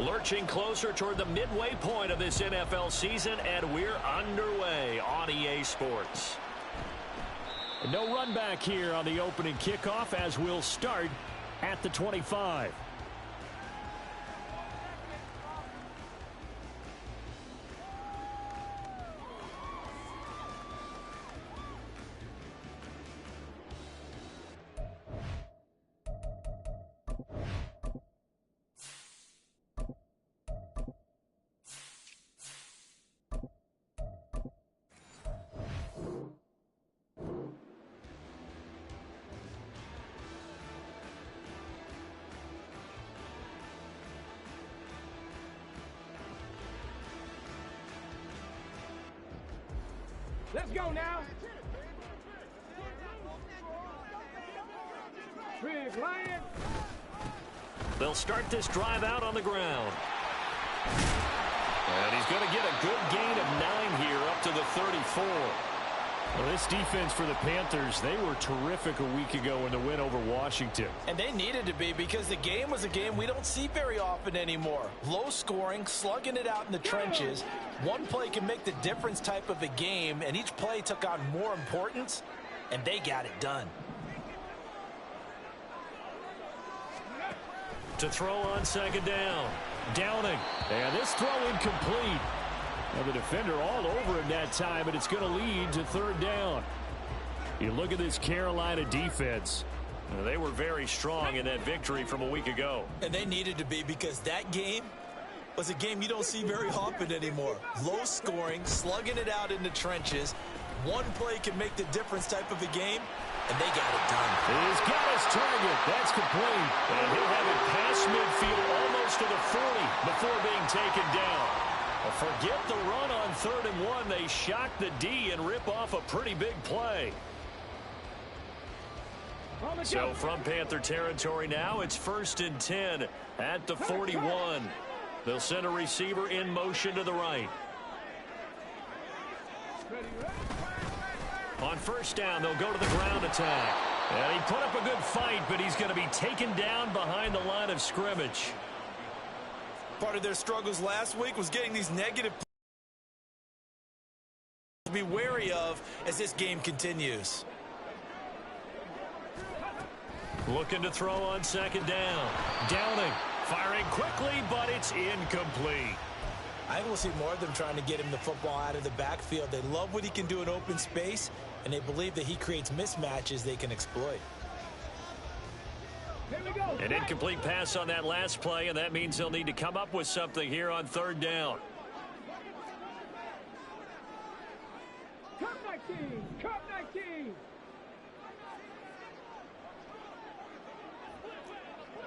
Lurching closer toward the midway point of this NFL season, and we're underway on EA Sports. No run back here on the opening kickoff as we'll start at the 25. Let's go now. Big Lion. They'll start this drive out on the ground. And he's going to get a good gain of 9 here up to the 34. Well, this defense for the Panthers, they were terrific a week ago in the win over Washington. And they needed to be because the game was a game we don't see very often anymore. Low scoring, slugging it out in the trenches. One play can make the difference type of a game, and each play took on more importance, and they got it done. To throw on second down. Downing. And this throw incomplete. Now the defender all over him that time, and it's going to lead to third down. You look at this Carolina defense. They were very strong in that victory from a week ago. And they needed to be because that game was a game you don't see very often anymore. Low scoring, slugging it out in the trenches. One play can make the difference type of a game, and they got it done. He's got his target. That's complete. And he'll have it past midfield almost to the 40 before being taken down. Forget the run on 3rd and 1. They shock the D and rip off a pretty big play. So from Panther territory now, it's 1st and 10 at the 41. They'll send a receiver in motion to the right. On 1st down, they'll go to the ground attack. And he put up a good fight, but he's going to be taken down behind the line of scrimmage. Part of their struggles last week was getting these negative to be wary of as this game continues. Looking to throw on 2nd down. Downing. Firing quickly, but it's incomplete. I think we'll see more of them trying to get him the football out of the backfield. They love what he can do in open space, and they believe that he creates mismatches they can exploit. An incomplete pass on that last play, and that means they'll need to come up with something here on 3rd down. Cup 19! Cup 19!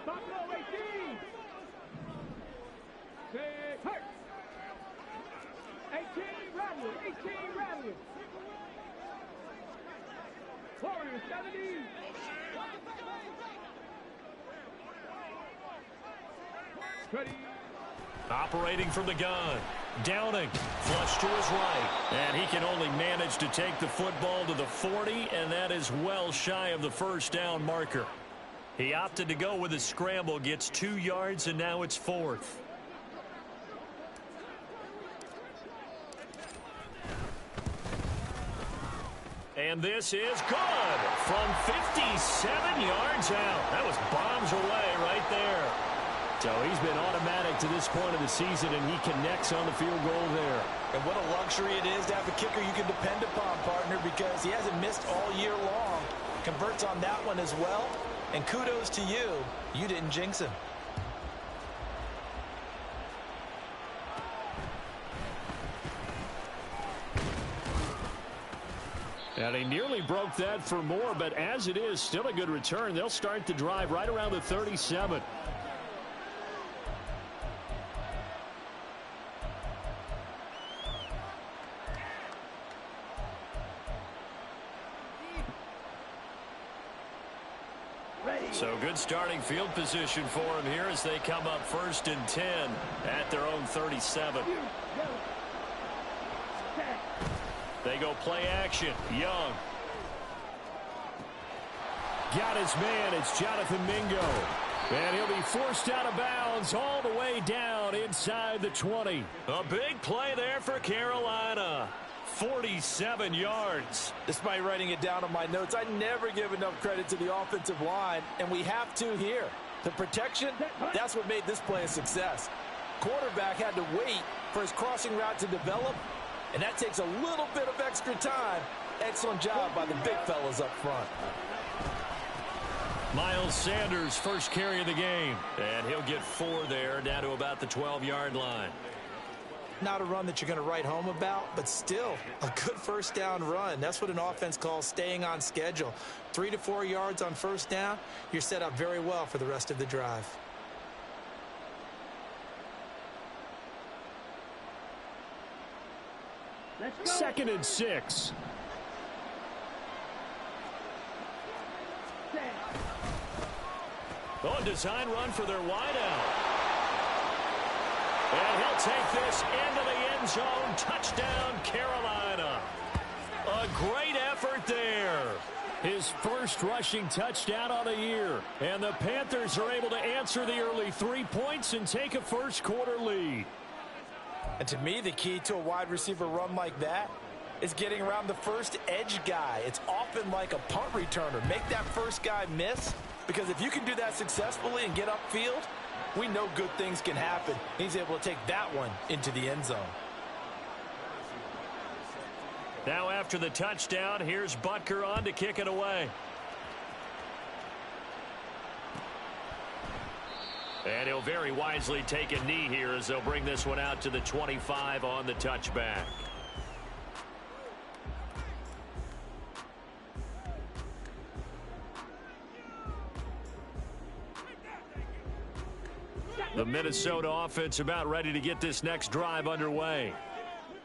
Buffalo 18! Say, hurt! 18 Radwood! 18 Radwood! Warriors 70! Ready. Operating from the gun. Downing. Flush to his right. And he can only manage to take the football to the 40, and that is well shy of the 1st down marker. He opted to go with a scramble, gets 2 yards, and now it's 4th. And this is good from 57 yards out. That was bombs away right there. So he's been automatic to this point of the season, and he connects on the field goal there. And what a luxury it is to have a kicker you can depend upon, partner, because he hasn't missed all year long. Converts on that one as well. And kudos to you. You didn't jinx him. And he nearly broke that for more, but as it is, still a good return. They'll start the drive right around the 37. So good starting field position for him here as they come up 1st and 10 at their own 37. They go play action. Young. Got his man. It's Jonathan Mingo. And he'll be forced out of bounds all the way down inside the 20. A big play there for Carolina. 47 yards. Despite writing it down on my notes, I never give enough credit to the offensive line, and we have to here. The protection, that's what made this play a success. Quarterback had to wait for his crossing route to develop, and that takes a little bit of extra time. Excellent job by the big fellas up front. Miles Sanders, first carry of the game. And he'll get 4 there, down to about the 12-yard line. Not a run that you're going to write home about, but still a good first down run. That's what an offense calls staying on schedule. 3 to 4 yards on first down, you're set up very well for the rest of the drive. Let's go. 2nd and 6. Oh, design run for their wideout. And he'll take this into the end zone. Touchdown, Carolina. A great effort there. His first rushing touchdown on the year. And the Panthers are able to answer the early 3 points and take a first-quarter lead. And to me, the key to a wide receiver run like that is getting around the first edge guy. It's often like a punt returner. Make that first guy miss, because if you can do that successfully and get upfield, we know good things can happen. He's able to take that one into the end zone. Now after the touchdown, here's Butker on to kick it away. And he'll very wisely take a knee here as they'll bring this one out to the 25 on the touchback. The Minnesota offense about ready to get this next drive underway.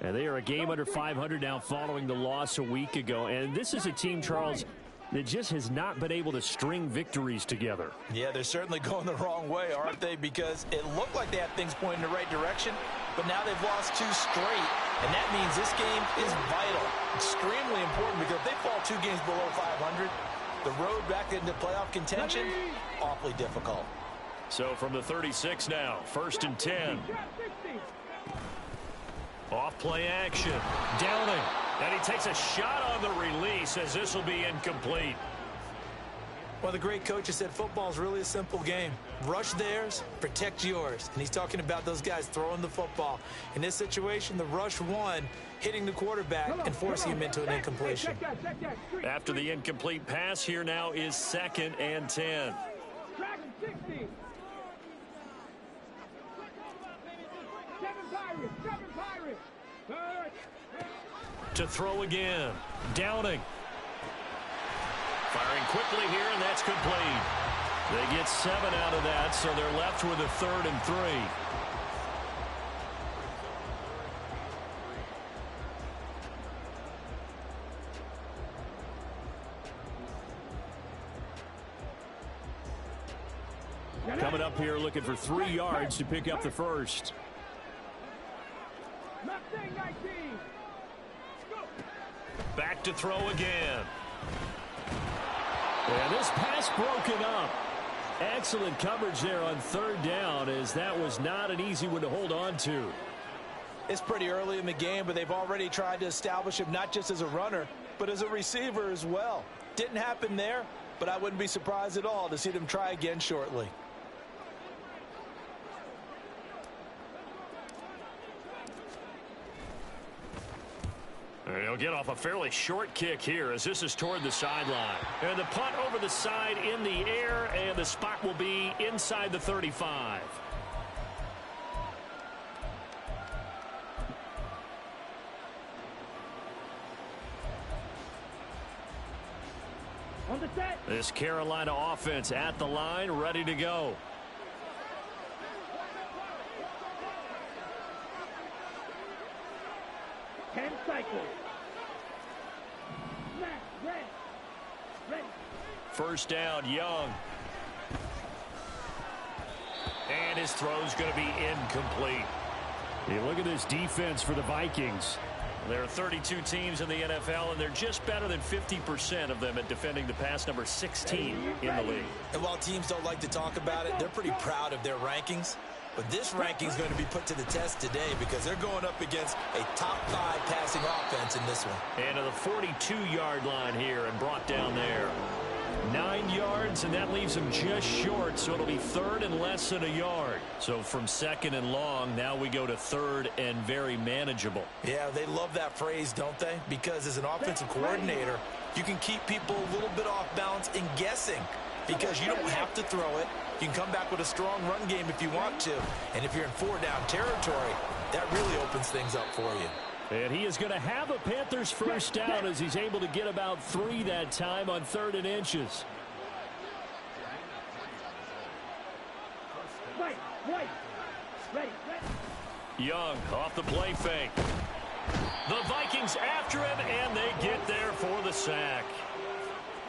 And they are a game under 500 now following the loss a week ago. And this is a team, Charles, that just has not been able to string victories together. Yeah, they're certainly going the wrong way, aren't they? Because it looked like they had things pointing in the right direction, but now they've lost 2 straight. And that means this game is vital, extremely important, because if they fall 2 games below 500, the road back into playoff contention, awfully difficult. So from the 36 now, 1st and 10. Off play action. Downing. And he takes a shot on the release as this will be incomplete. Well, the great coach has said football is really a simple game. Rush theirs, protect yours. And he's talking about those guys throwing the football. In this situation, the rush won, hitting the quarterback and forcing him into an incompletion. After the incomplete pass, here now is 2nd and 10. To throw again. Downing. Firing quickly here, and that's complete. They get 7 out of that, so they're left with a 3rd and 3. Coming up here looking for 3 yards to pick up the first. Back to throw again. And this pass broken up. Excellent coverage there on 3rd down, as that was not an easy one to hold on to. It's pretty early in the game, but they've already tried to establish him not just as a runner, but as a receiver as well. Didn't happen there, but I wouldn't be surprised at all to see them try again shortly. And he'll get off a fairly short kick here as this is toward the sideline. And the punt over the side in the air, and the spot will be inside the 35. On the set. This Carolina offense at the line, ready to go. Cycle. Ready. First down, Young. And his throw's going to be incomplete. Hey, look at this defense for the Vikings. There are 32 teams in the NFL, and they're just better than 50% of them at defending the pass, number 16 in the league. And while teams don't like to talk about it, they're pretty proud of their rankings. But this ranking is going to be put to the test today because they're going up against a top 5 passing offense in this one. And to the 42-yard line here and brought down there. 9 yards, and that leaves them just short, so it'll be third and less than a yard. So from second and long, now we go to third and very manageable. Yeah, they love that phrase, don't they? Because as an offensive coordinator, you can keep people a little bit off balance and guessing because you don't have to throw it. You can come back with a strong run game if you want to. And if you're in 4-down territory, that really opens things up for you. And he is going to have a Panthers first down as he's able to get about 3 that time on 3rd and inches. Right. Ready. Young off the play fake. The Vikings after him, and they get there for the sack.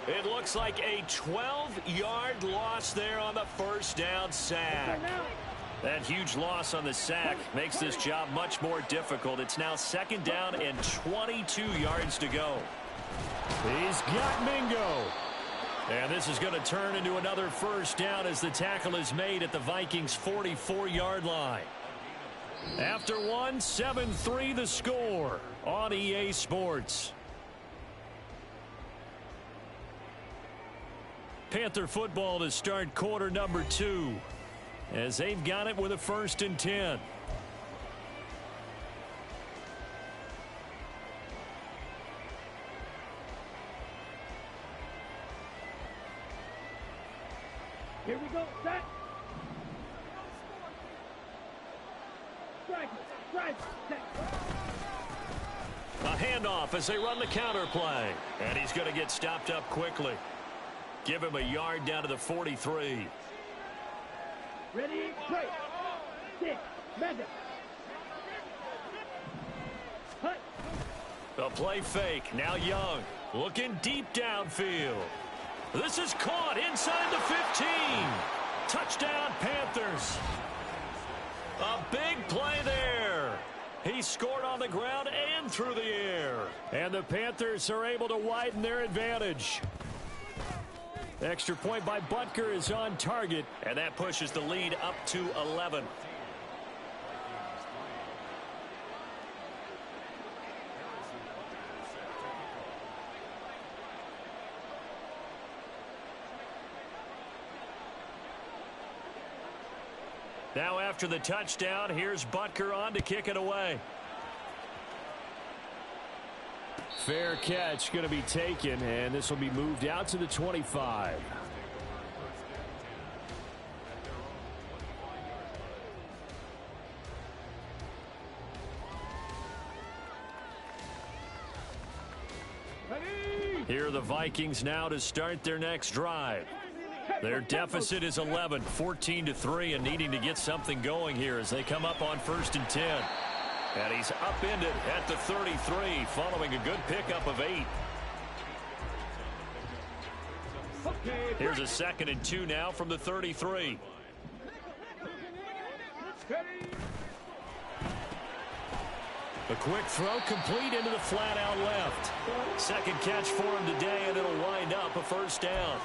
It looks like a 12-yard loss there on the first down sack. That huge loss on the sack makes this job much more difficult. It's now 2nd down and 22 yards to go. He's got Mingo. And this is going to turn into another first down as the tackle is made at the Vikings' 44-yard line. After one, 7-3 the score on EA Sports. Panther football to start quarter number 2. As they've got it with a 1st and 10. Here we go. Set. Strike. Set. A handoff as they run the counter play. And he's going to get stopped up quickly. Give him a yard down to the 43. Ready, break. 6, Madden. Hut. A play fake. Now Young. Looking deep downfield. This is caught inside the 15. Touchdown, Panthers. A big play there. He scored on the ground and through the air. And the Panthers are able to widen their advantage. Extra point by Butker is on target. And that pushes the lead up to 11. Now after the touchdown, here's Butker on to kick it away. Fair catch going to be taken, and this will be moved out to the 25. Here are the Vikings now to start their next drive. Their deficit is 11, 14-3, and needing to get something going here as they come up on 1st and 10. And he's upended at the 33 following a good pickup of 8. Here's a 2nd and 2 now from the 33. A quick throw complete into the flat out left. 2nd catch for him today, and it'll wind up a first down.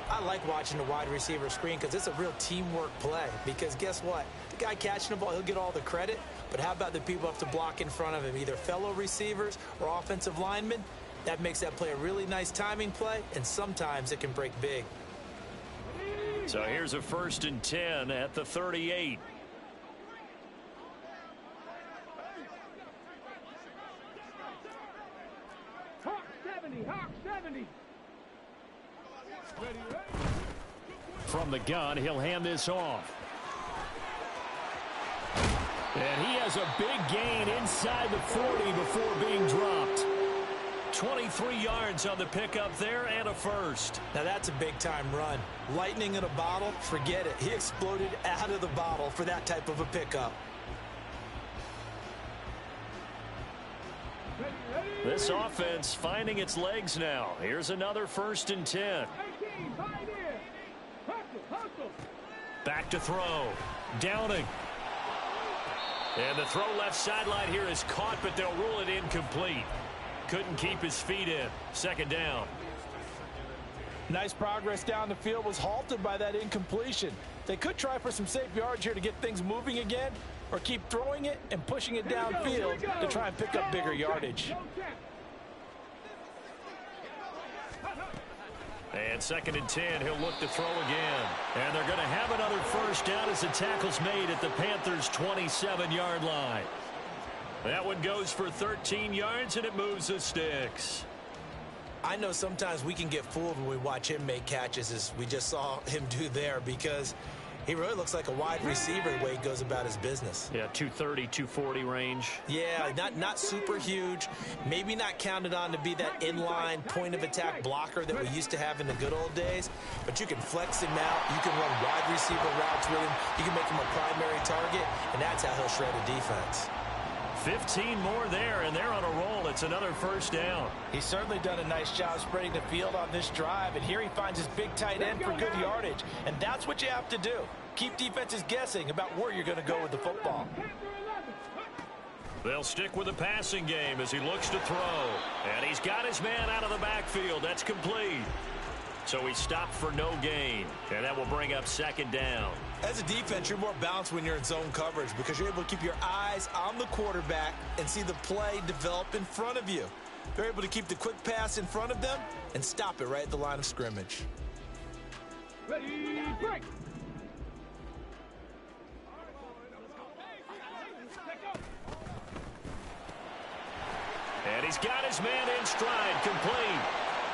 I like watching the wide receiver screen because it's a real teamwork play. Because guess what? The guy catching the ball, he'll get all the credit. But how about the people who have to block in front of him, either fellow receivers or offensive linemen? That makes that play a really nice timing play, and sometimes it can break big. So here's a 1st and 10 at the 38. Hawk 70. From the gun, he'll hand this off. And he has a big gain inside the 40 before being dropped. 23 yards on the pickup there and a first. Now that's a big-time run. Lightning in a bottle, forget it. He exploded out of the bottle for that type of a pickup. This offense finding its legs now. Here's another 1st and 10. Back to throw. Downing. And the throw left sideline here is caught, but they'll rule it incomplete. Couldn't keep his feet in. Second down. Nice progress down the field was halted by that incompletion. They could try for some safe yards here to get things moving again, or keep throwing it and pushing it downfield to try and pick up bigger yardage. And 2nd and 10, he'll look to throw again. And they're going to have another first down as the tackle's made at the Panthers' 27-yard line. That one goes for 13 yards, and it moves the sticks. I know sometimes we can get fooled when we watch him make catches, as we just saw him do there, because he really looks like a wide receiver the way he goes about his business. Yeah, 230, 240 range. Yeah, not super huge. Maybe not counted on to be that inline point-of-attack blocker that we used to have in the good old days. But you can flex him out. You can run wide receiver routes with him. You can make him a primary target, and that's how he'll shred a defense. 15 more there, and they're on a roll. It's another first down. He's certainly done a nice job spreading the field on this drive, and here he finds his big tight end for good yardage. And that's what you have to do. Keep defenses guessing about where you're going to go with the football. They'll stick with the passing game as he looks to throw. And he's got his man out of the backfield. That's complete. So he stopped for no gain, and that will bring up 2nd down. As a defense, you're more balanced when you're in zone coverage because you're able to keep your eyes on the quarterback and see the play develop in front of you. They're able to keep the quick pass in front of them and stop it right at the line of scrimmage. Ready, break. And he's got his man in stride, complete.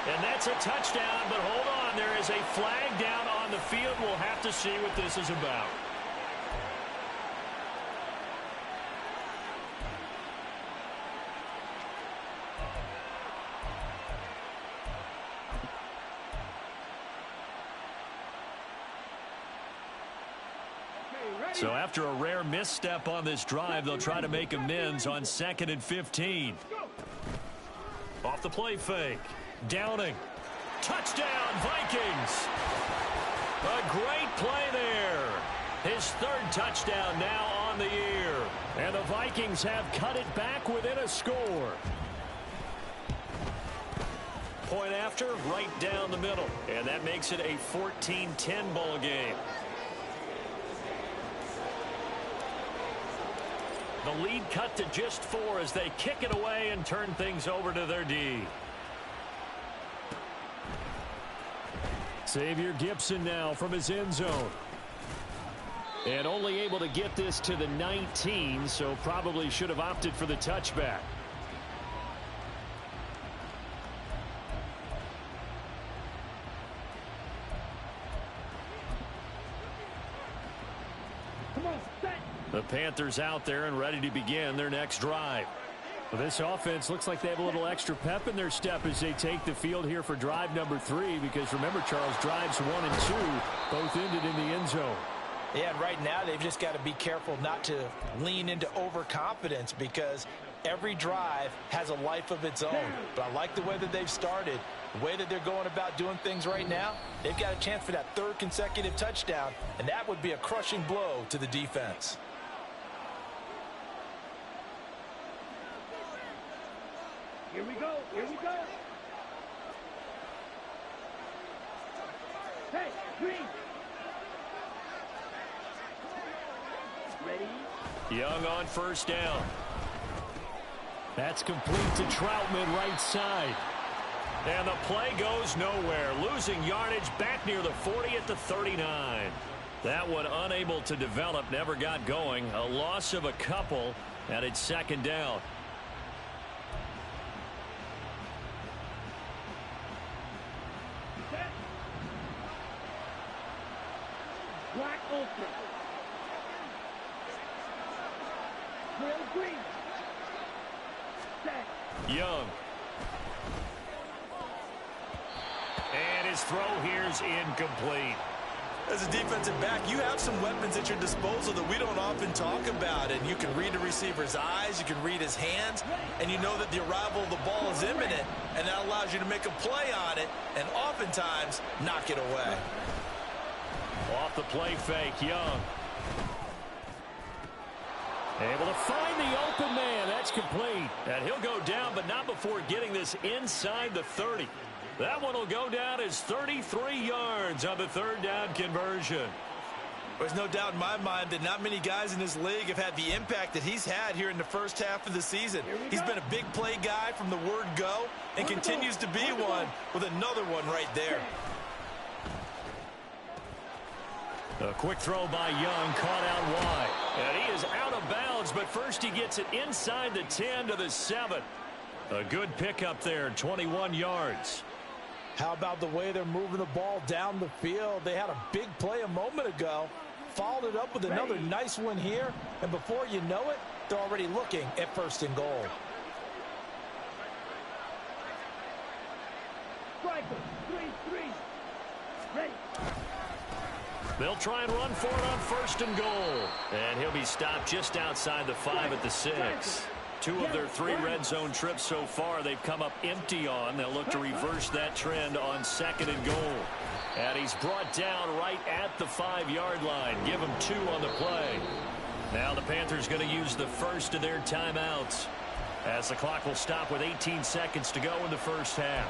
And that's a touchdown, but hold on, there is a flag down on the field. We'll have to see what this is about. So after a rare misstep on this drive, they'll try to make amends on 2nd and 15. Off the play fake. Downing. Touchdown, Vikings. A great play there. His 3rd touchdown now on the year. And the Vikings have cut it back within a score. Point after, right down the middle. And that makes it a 14-10 ball game. The lead cut to just 4 as they kick it away and turn things over to their D. Xavier Gipson now from his end zone. And only able to get this to the 19, so probably should have opted for the touchback. The Panthers out there and ready to begin their next drive. Well, this offense looks like they have a little extra pep in their step as they take the field here for drive number 3, because remember, Charles, drives 1 and 2 both ended in the end zone. Yeah, and right now they've just got to be careful not to lean into overconfidence, because every drive has a life of its own. But I like the way that they've started, the way that they're going about doing things right now. They've got a chance for that 3rd consecutive touchdown, and that would be a crushing blow to the defense. Here we go. Here we go. Hey, green. Ready? Young on first down. That's complete to Troutman, right side. And the play goes nowhere. Losing yardage back near the 40 at the 39. That one unable to develop, never got going. A loss of a couple, and it's 2nd down. Black Ultra. Grill green. Set. Young. And his throw here's incomplete. As a defensive back, you have some weapons at your disposal that we don't often talk about. And you can read the receiver's eyes, you can read his hands, and you know that the arrival of the ball is imminent, and that allows you to make a play on it and oftentimes knock it away. Off the play fake, Young. Able to find the open man. That's complete. And he'll go down, but not before getting this inside the 30. That one will go down as 33 yards on the third down conversion. There's no doubt in my mind that not many guys in this league have had the impact that he's had here in the first half of the season. He's been a big play guy from the word go and continues to be one with another one right there. A quick throw by Young, caught out wide. And he is out of bounds, but first he gets it inside the 10 to the 7. A good pickup there, 21 yards. How about the way they're moving the ball down the field? They had a big play a moment ago, followed it up with another nice one here, and before you know it, they're already looking at first and goal. Striker, 3-3. Ready. They'll try and run for it on first and goal. And he'll be stopped just outside the 5 at the 6. 2 of their 3 red zone trips so far they've come up empty on. They'll look to reverse that trend on second and goal. And he's brought down right at the 5-yard line. Give him 2 on the play. Now the Panthers going to use the first of their timeouts, as the clock will stop with 18 seconds to go in the first half.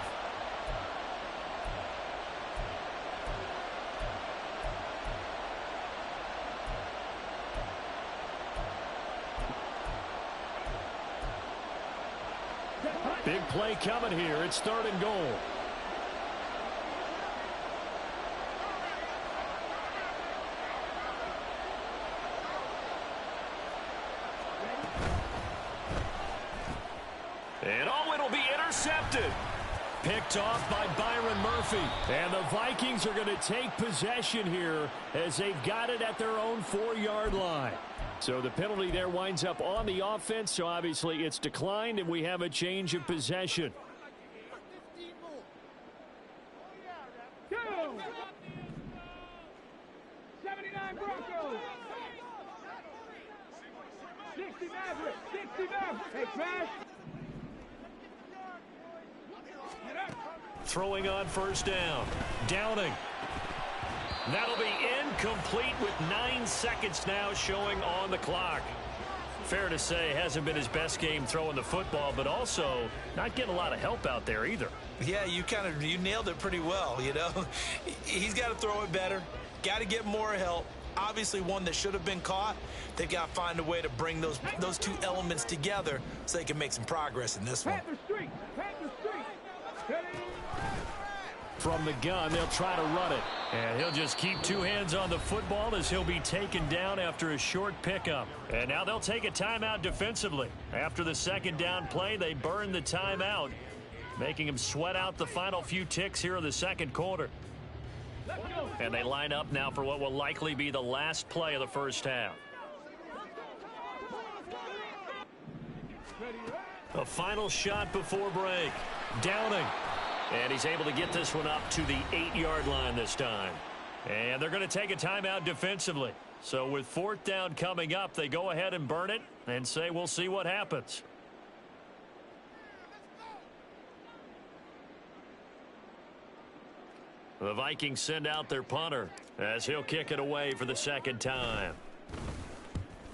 Big play coming here. It's third and goal. And it'll be intercepted. Picked off by Byron Murphy. And the Vikings are going to take possession here as they've got it at their own 4-yard line. So the penalty there winds up on the offense, so obviously it's declined, and we have a change of possession. 79 Broncos. 60 Maverick. 60 Maverick. Hey, Crash. Throwing on first down. Downing. That'll be incomplete with 9 seconds now showing on the clock. Fair to say, hasn't been his best game throwing the football, but also not getting a lot of help out there either. Yeah, you nailed it pretty well, you know. He's got to throw it better, got to get more help. Obviously one that should have been caught. They've got to find a way to bring those 2 elements together so they can make some progress in this one. Panther Street. Panther Street. Ready. From the gun, they'll try to run it. And he'll just keep 2 hands on the football as he'll be taken down after a short pickup. And now they'll take a timeout defensively. After the second down play, they burn the timeout, making him sweat out the final few ticks here in the second quarter. And they line up now for what will likely be the last play of the first half. A final shot before break. Downing. And he's able to get this one up to the 8-yard line this time. And they're going to take a timeout defensively. So with 4th down coming up, they go ahead and burn it and say we'll see what happens. The Vikings send out their punter as he'll kick it away for the second time.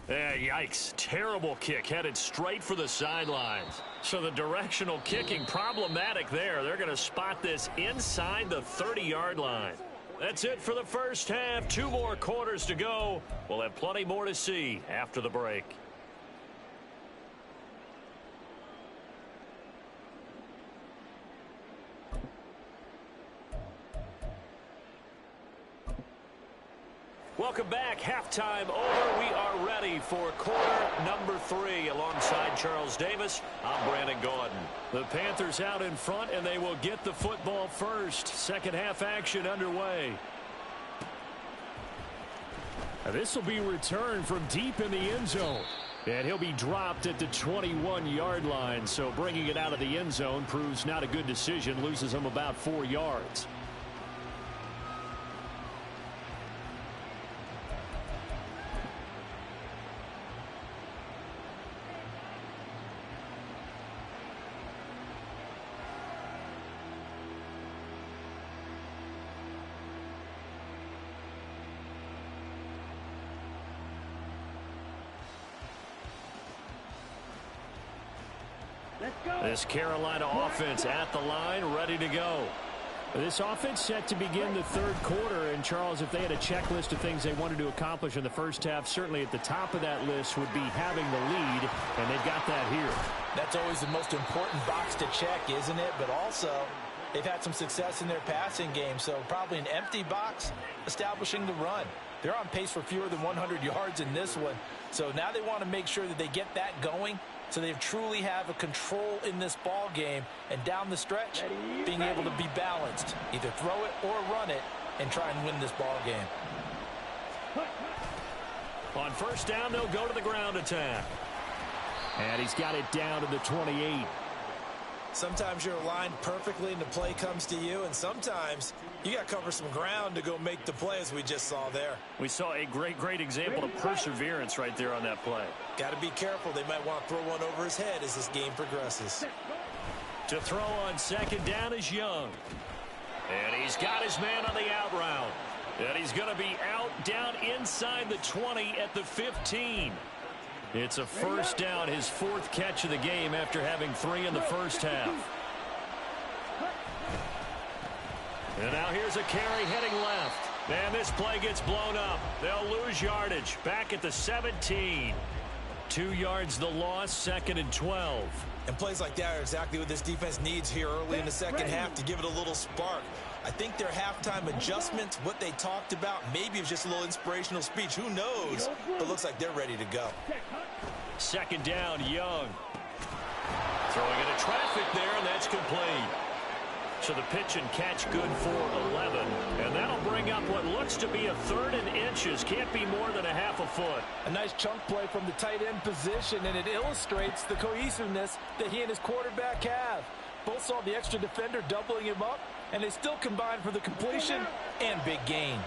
Yikes. Terrible kick headed straight for the sidelines. So the directional kicking problematic there. They're going to spot this inside the 30-yard line. That's it for the first half. 2 more quarters to go. We'll have plenty more to see after the break. Welcome back. Halftime over. We are ready for quarter number 3. Alongside Charles Davis, I'm Brandon Gaudin. The Panthers out in front, and they will get the football first. Second half action underway. Now this will be returned from deep in the end zone. And he'll be dropped at the 21-yard line. So bringing it out of the end zone proves not a good decision. Loses him about 4 yards. This Carolina offense at the line, ready to go. This offense set to begin the third quarter. And, Charles, if they had a checklist of things they wanted to accomplish in the first half, certainly at the top of that list would be having the lead, and they've got that here. That's always the most important box to check, isn't it? But also, they've had some success in their passing game, so probably an empty box establishing the run. They're on pace for fewer than 100 yards in this one, so now they want to make sure that they get that going so they truly have a control in this ball game, and down the stretch, being able to be balanced. Either throw it or run it and try and win this ball game. On first down, they'll go to the ground attack. And he's got it down to the 28. Sometimes you're aligned perfectly and the play comes to you, and sometimes you got to cover some ground to go make the play, as we just saw there. We saw a great example of perseverance right there on that play. Got to be careful. They might want to throw one over his head as this game progresses. To throw on second down is Young. And he's got his man on the out route. And he's going to be out down inside the 20 at the 15. It's a first down, his fourth catch of the game after having 3 in the first half. And now here's a carry heading left. And this play gets blown up. They'll lose yardage. Back at the 17. 2 yards the loss, 2nd and 12. And plays like that are exactly what this defense needs here early in the second half to give it a little spark. I think their halftime adjustments, what they talked about, maybe it was just a little inspirational speech. Who knows? But it looks like they're ready to go. Second down, Young. Throwing into traffic there, and that's complete. So the pitch and catch good for 11. And that'll bring up what looks to be a 3rd and inches. Can't be more than a half a foot. A nice chunk play from the tight end position, and it illustrates the cohesiveness that he and his quarterback have. Both saw the extra defender doubling him up, and they still combined for the completion and big gain.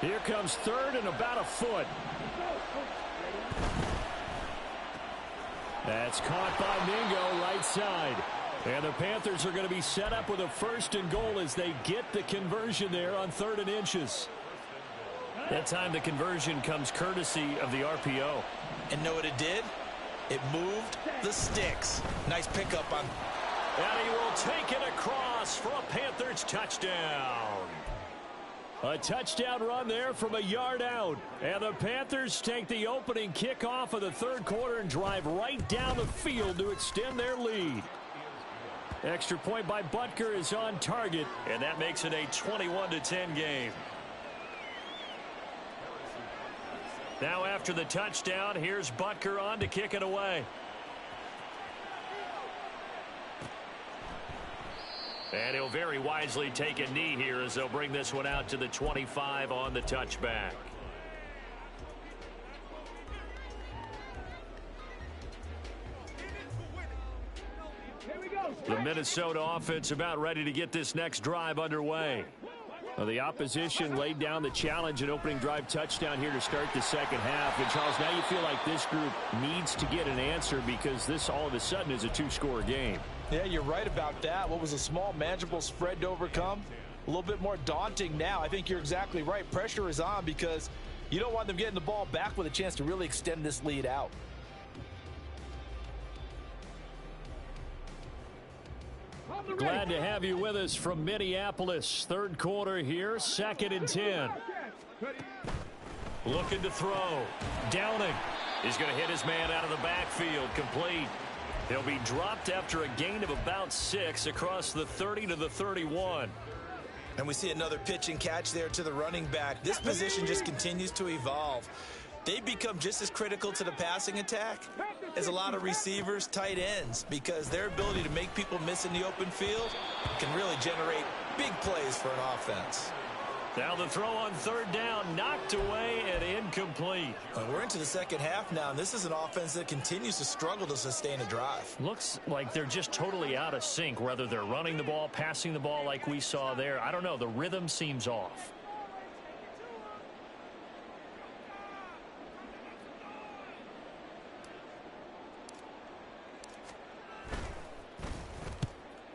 Here comes 3rd and about a foot. That's caught by Mingo, right side. And the Panthers are going to be set up with a 1st and goal as they get the conversion there on 3rd and inches. That time the conversion comes courtesy of the RPO. And know what it did? It moved the sticks. Nice pickup on. And he will take it across for a Panthers touchdown. A touchdown run there from a yard out. And the Panthers take the opening kickoff of the third quarter and drive right down the field to extend their lead. Extra point by Butker is on target. And that makes it a 21-10 game. Now after the touchdown, here's Butker on to kick it away. And he'll very wisely take a knee here as they'll bring this one out to the 25 on the touchback. The Minnesota offense about ready to get this next drive underway. Well, the opposition laid down the challenge and opening drive touchdown here to start the second half. And, Charles, now you feel like this group needs to get an answer because this all of a sudden is a 2-score game. Yeah, you're right about that. What was a small, manageable spread to overcome? A little bit more daunting now. I think you're exactly right. Pressure is on because you don't want them getting the ball back with a chance to really extend this lead out. Glad to have you with us from Minneapolis. Third quarter here, 2nd and 10. Looking to throw. Downing. He's going to hit his man out of the backfield. Complete. He'll be dropped after a gain of about 6 across the 30 to the 31. And we see another pitch and catch there to the running back. This position just continues to evolve. They become just as critical to the passing attack as a lot of receivers, tight ends, because their ability to make people miss in the open field can really generate big plays for an offense. Now the throw on 3rd down, knocked away and incomplete. We're into the second half now, and this is an offense that continues to struggle to sustain a drive. Looks like they're just totally out of sync, whether they're running the ball, passing the ball like we saw there. I don't know. The rhythm seems off.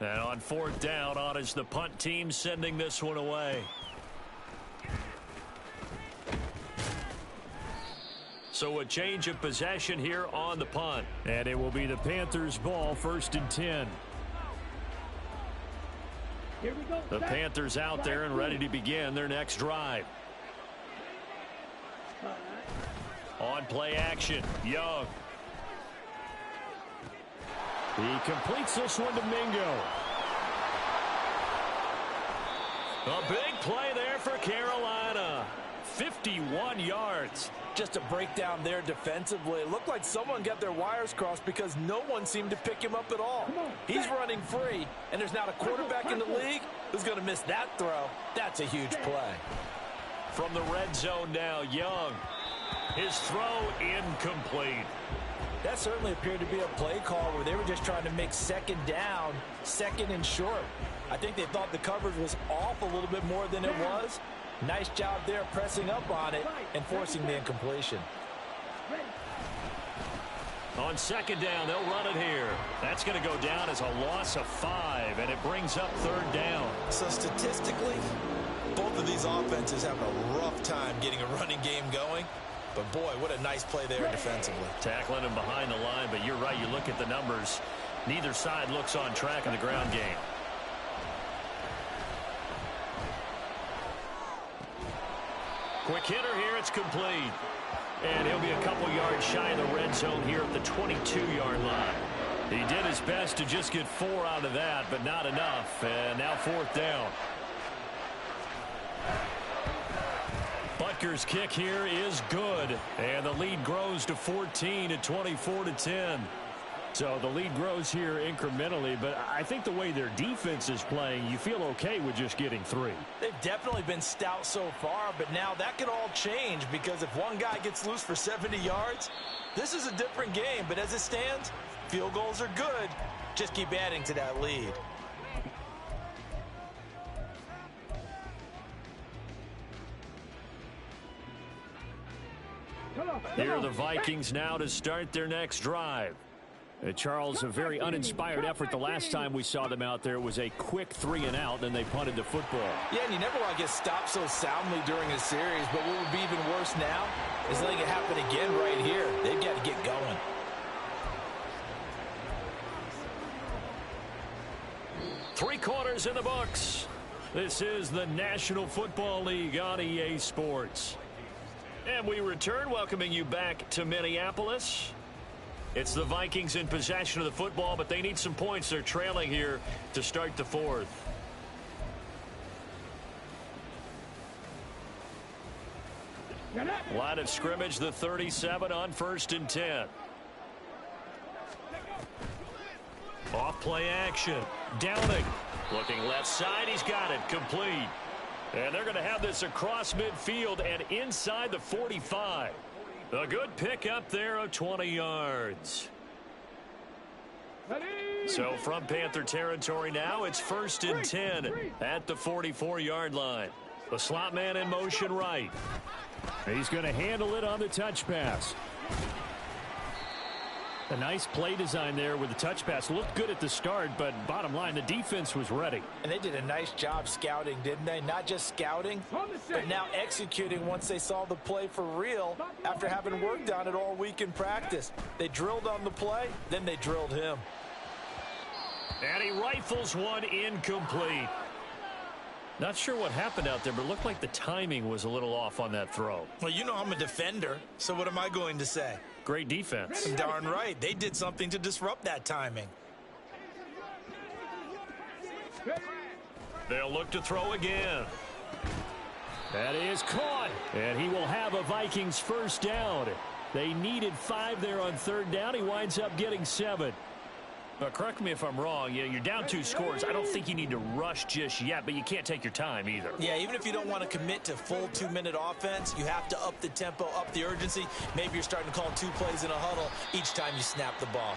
And on 4th down, on is the punt team sending this one away. So a change of possession here on the punt. And it will be the Panthers' ball, 1st and 10. Here we go. The Panthers out there and ready to begin their next drive. On play action, Young. He completes this one to Mingo. A big play there for Carolina. 51 yards. Just a breakdown there defensively. It looked like someone got their wires crossed because no one seemed to pick him up at all. He's running free, and there's not a quarterback in the league who's going to miss that throw. That's a huge play. From the red zone now, Young. His throw incomplete. That certainly appeared to be a play call where they were just trying to make second down, second and short. I think they thought the coverage was off a little bit more than it was. Nice job there pressing up on it and forcing the incompletion. On second down, they'll run it here. That's going to go down as a loss of 5, and it brings up 3rd down. So statistically, both of these offenses have a rough time getting a running game going. But, boy, what a nice play there defensively. Tackling him behind the line, but you're right. You look at the numbers. Neither side looks on track in the ground game. Quick hitter here. It's complete. And he'll be a couple yards shy of the red zone here at the 22-yard line. He did his best to just get 4 out of that, but not enough. And now 4th down. Butker's kick here is good, and the lead grows to 14 at 24-10. So the lead grows here incrementally, but I think the way their defense is playing, you feel okay with just getting 3. They've definitely been stout so far, but now that could all change because if one guy gets loose for 70 yards, this is a different game. But as it stands, field goals are good. Just keep adding to that lead. Here are the Vikings now to start their next drive. Charles, a very uninspired effort the last time we saw them out there. It was a quick 3 and out, and they punted the football. Yeah, and you never want to get stopped so soundly during a series, but what would be even worse now is letting it happen again right here. They've got to get going. Three quarters in the books. This is the National Football League on EA Sports. And we return, welcoming you back to Minneapolis. It's the Vikings in possession of the football, but they need some points. They're trailing here to start the 4th. Line of scrimmage, the 37 on 1st and 10. Off play action. Downing. Looking left side. He's got it. Complete. And they're going to have this across midfield and inside the 45. A good pick up there of 20 yards. So from Panther territory now, it's 1st and 10 at the 44-yard line. The slot man in motion right. He's going to handle it on the touch pass. A nice play design there with the touch pass. Looked good at the start, but bottom line, the defense was ready. And they did a nice job scouting, didn't they? Not just scouting, but now executing once they saw the play for real after having worked on it all week in practice. They drilled on the play, then they drilled him. And he rifles one incomplete. Not sure what happened out there, but it looked like the timing was a little off on that throw. Well, you know I'm a defender, so what am I going to say? Great defense. Darn right. They did something to disrupt that timing. They'll look to throw again. That is caught. And he will have a Vikings 1st down. They needed 5 there on 3rd down. He winds up getting 7. Correct me if I'm wrong. You're down 2 scores. I don't think you need to rush just yet, but you can't take your time either. Yeah, even if you don't want to commit to full 2-minute offense, you have to up the tempo, up the urgency. Maybe you're starting to call 2 plays in a huddle each time you snap the ball.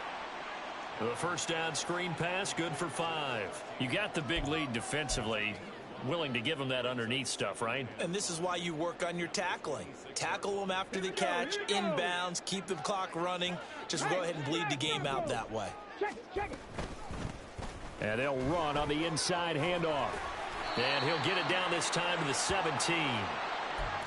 The 1st down screen pass, good for 5. You got the big lead defensively. Willing to give them that underneath stuff, right? And this is why you work on your tackling. Tackle them after the catch, inbounds, keep the clock running. Just go ahead and bleed the game out that way. And they'll run on the inside handoff. And he'll get it down this time to the 17.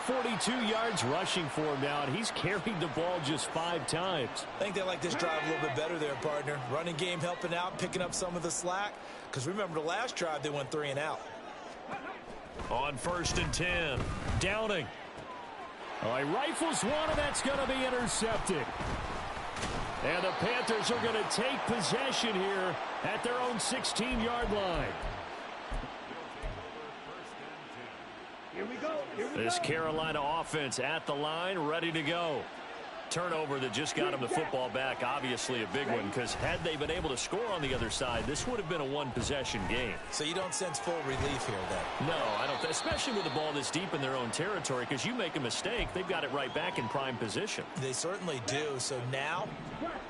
42 yards rushing for him now, and he's carried the ball just 5 times. I think they like this drive a little bit better there, partner. Running game helping out, picking up some of the slack. Because remember, the last drive, they went 3 and out. On 1st and 10, Downing. Oh, he rifles one, and that's going to be intercepted. And the Panthers are going to take possession here at their own 16-yard line. Here we go. This Carolina offense at the line, ready to go. Turnover that just got him the football back, obviously a big one, because had they been able to score on the other side, this would have been a one-possession game. So you don't sense full relief here, then? No, I don't, especially with the ball this deep in their own territory, because you make a mistake, they've got it right back in prime position. They certainly do. So now,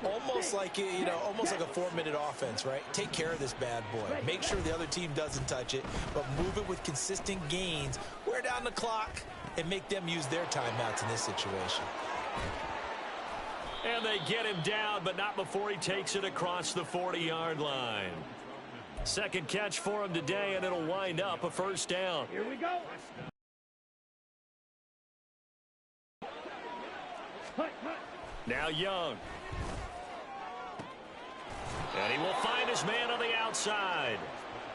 almost like, almost like a 4-minute offense, right? Take care of this bad boy. Make sure the other team doesn't touch it, but move it with consistent gains. Wear down the clock and make them use their timeouts in this situation. And they get him down, but not before he takes it across the 40-yard line. Second catch for him today, and it'll wind up a 1st down. Here we go. Now Young. And he will find his man on the outside.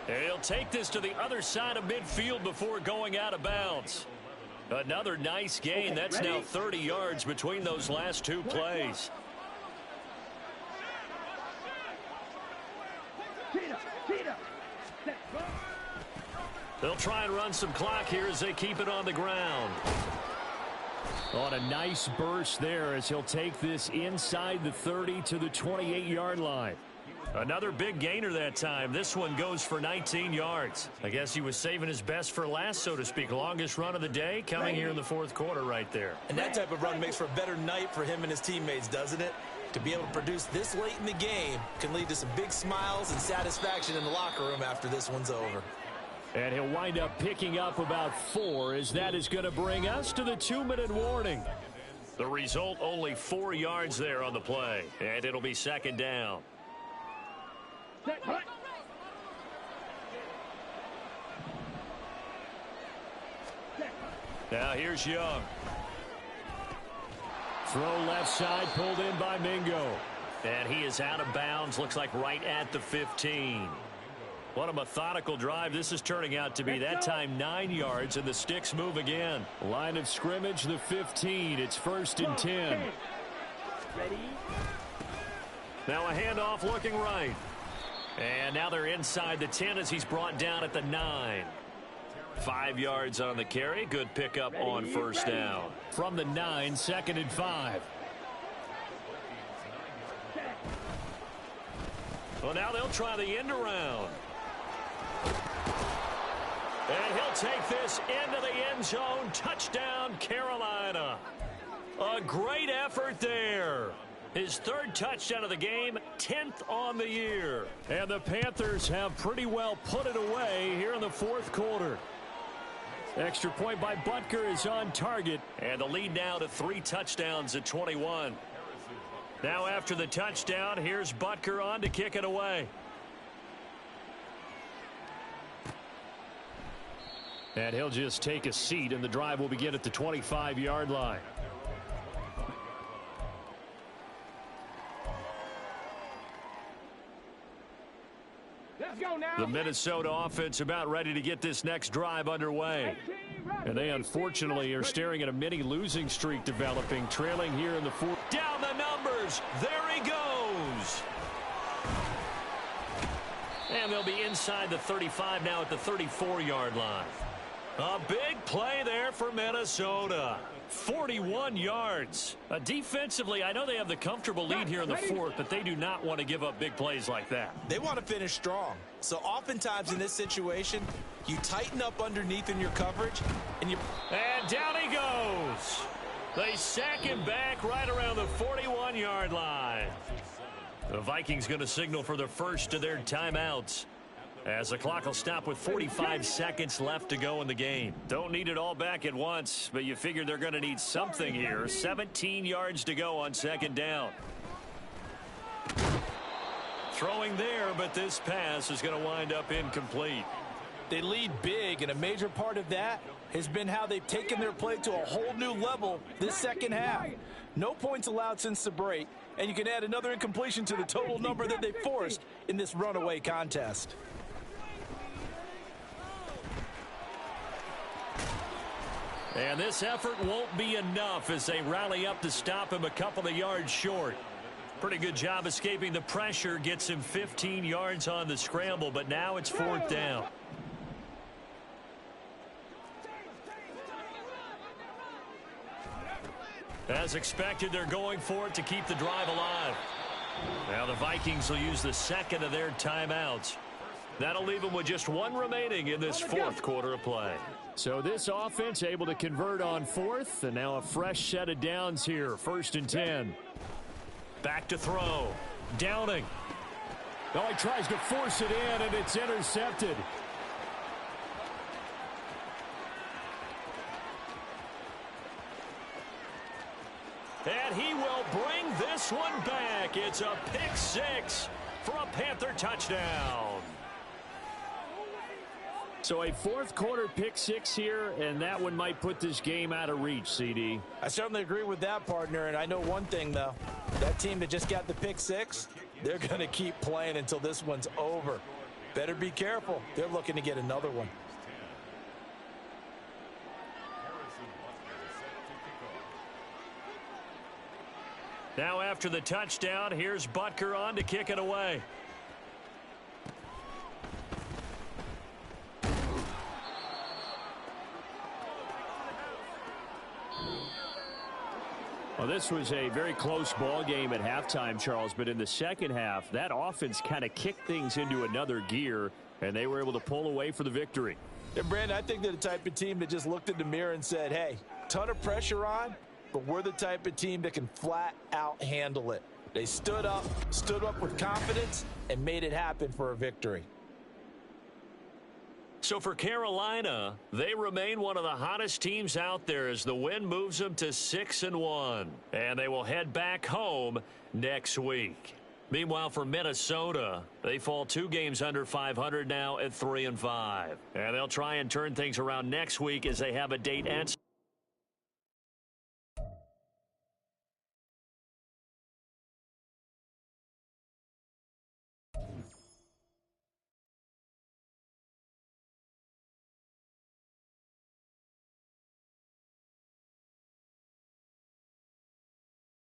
And he'll take this to the other side of midfield before going out of bounds. Another nice gain. Okay, that's ready? now 30 yards between those last 2 plays. They'll try and run some clock here as they keep it on the ground. On a nice burst there as he'll take this inside the 30 to the 28-yard line. Another big gainer that time. This one goes for 19 yards. I guess he was saving his best for last, so to speak. Longest run of the day coming here in the 4th quarter right there. And that type of run makes for a better night for him and his teammates, doesn't it? To be able to produce this late in the game can lead to some big smiles and satisfaction in the locker room after this one's over. And he'll wind up picking up about 4 as that is going to bring us to the 2-minute warning. The result, only 4 yards there on the play. And it'll be 2nd down. Now here's Young. Throw left side, pulled in by Mingo. And he is out of bounds, looks like right at the 15. What a methodical drive this is turning out to be. That time 9 yards, and the sticks move again. Line of scrimmage, the 15. It's 1st and 10. Ready? Now a handoff looking right. And now they're inside the 10 as he's brought down at the 9. 5 yards on the carry. Good pickup on 1st down. From the 9, 2nd and 5. Well, now they'll try the end around. And he'll take this into the end zone. Touchdown, Carolina. A great effort there. His 3rd touchdown of the game, 10th on the year. And the Panthers have pretty well put it away here in the 4th quarter. Extra point by Butker is on target. And the lead now to 3 touchdowns at 21. Now after the touchdown, here's Butker on to kick it away. And he'll just take a seat, and the drive will begin at the 25-yard line. Let's go now. The Minnesota offense about ready to get this next drive underway. And they unfortunately are staring at a mini losing streak developing, trailing here in the 4th. Down the numbers. There he goes. And they'll be inside the 35 now at the 34-yard line. A big play there for Minnesota. 41 yards. Defensively, I know they have the comfortable lead here in the 4th, but they do not want to give up big plays like that. They want to finish strong. So oftentimes in this situation, you tighten up underneath in your coverage, and down he goes. They sack him back right around the 41-yard line. The Vikings going to signal for the first of their timeouts, as the clock will stop with 45 seconds left to go in the game. Don't need it all back at once, but you figure they're going to need something here. 17 yards to go on 2nd down. Throwing there, but this pass is going to wind up incomplete. They lead big, and a major part of that has been how they've taken their play to a whole new level this second half. No points allowed since the break, and you can add another incompletion to the total number that they forced in this runaway contest. And this effort won't be enough as they rally up to stop him a couple of yards short. Pretty good job escaping the pressure, gets him 15 yards on the scramble, but now it's 4th down. As expected, they're going for it to keep the drive alive. Now the Vikings will use the second of their timeouts. That'll leave them with just one remaining in this 4th quarter of play. So this offense able to convert on 4th, and now a fresh set of downs here. 1st and 10. Back to throw. Downing. Oh, he tries to force it in, and it's intercepted. And he will bring this one back. It's a pick 6 for a Panther touchdown. So a 4th quarter pick 6 here, and that one might put this game out of reach, CD. I certainly agree with that, partner, and I know one thing, though. That team that just got the pick 6, they're going to keep playing until this one's over. Better be careful. They're looking to get another one. Now after the touchdown, here's Butker on to kick it away. Well, this was a very close ball game at halftime, Charles, but in the second half, that offense kind of kicked things into another gear, and they were able to pull away for the victory. And, Brandon, I think they're the type of team that just looked in the mirror and said, hey, ton of pressure on, but we're the type of team that can flat out handle it. They stood up with confidence, and made it happen for a victory. So for Carolina, they remain one of the hottest teams out there as the win moves them to 6-1. And they will head back home next week. Meanwhile, for Minnesota, they fall 2 games under 500 now at 3-5. And they'll try and turn things around next week as they have a date and